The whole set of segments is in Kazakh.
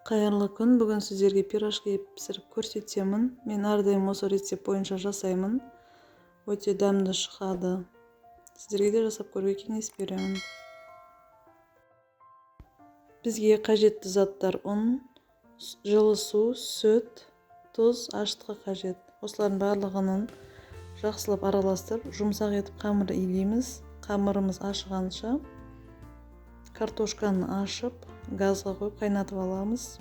Қайырлы күн. Бүгін сіздерге пирожки пісіріп көрсетемін. Мен әрдайым осы рецепт бойынша жасаймын. Өте дәмді шығады. Сіздерге де жасап көруге кеңес беремін. Бізге қажетті заттар: ұн, жылы су, сүт, тұз, ашытқы қажет. Осылардың барлығын жақсылап араластырып, жұмсақ етіп қамыр илейміз. Қамырымыз ашығанша картошканы ашып, газға қойып қайнатып аламыз.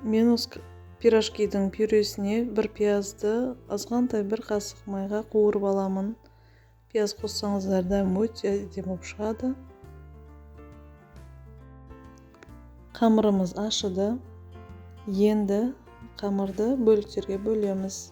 Мен осы пирожкидің пюресіне бір пиязды азғантай бір қасық майға қуырып аламын. Пияз қоссаңыздар дәмі өте әдемі болып шығады. Қамырымыз ашыды. Енді қамырды бөліктерге бөлеміз.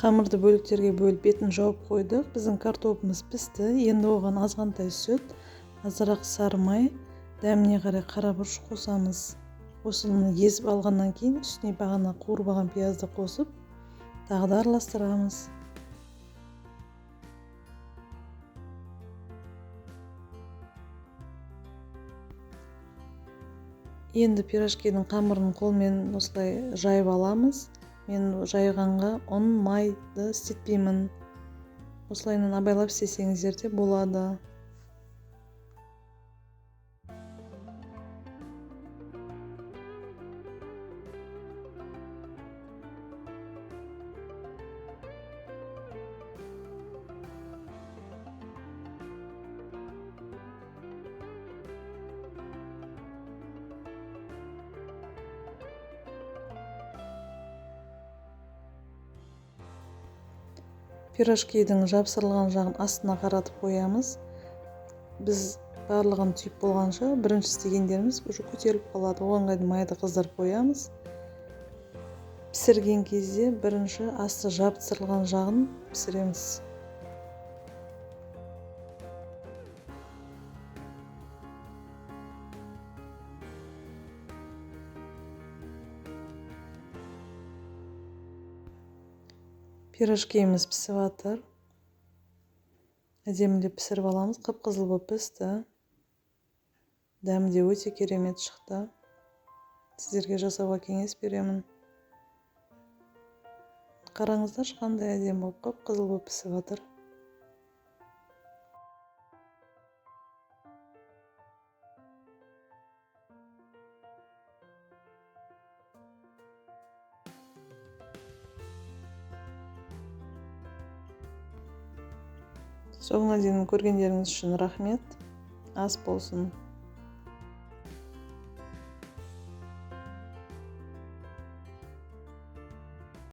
Қамырды бөліктерге бөліп бетін жауып қойдық. Біздің картопымыз пісті. Енді оған азғантай сүт, азырақ сары май, дәміне қарай қара бұрыш қосамыз. Осыны езіп алғаннан кейін үстіне бағана қуырып алған пиязды қосып, тағы да араластырамыз. Енді пирожкидің қамырын қолмен осылай жайып аламыз. Мен жайғанға ұн, майды істетпеймін. Осылайынан абайлап істесеңіздер де болады. Пирожкидің жапсырылған жағын астына қаратып қоямыз. Біз барлығын түйіп болғанша бірінші істегендеріміз уже көтеріліп қалады. Оған дейін майды қыздырып қоямыз. Пісірген кезде бірінші асты жапсырылған жағын пісіреміз. Пирожкиіміз пісіп жатыр. Әдемілеп пісіріп аламыз. Қып-қызыл болып пісті. Дәмі де өте керемет шықты. Сіздерге жасауға кеңес беремін. Қараңыздаршы, қандай әдемі болып, қып-қызыл болып пісіп жатыр. Соңына дейін көргендеріңіз үшін рахмет. Ас болсын.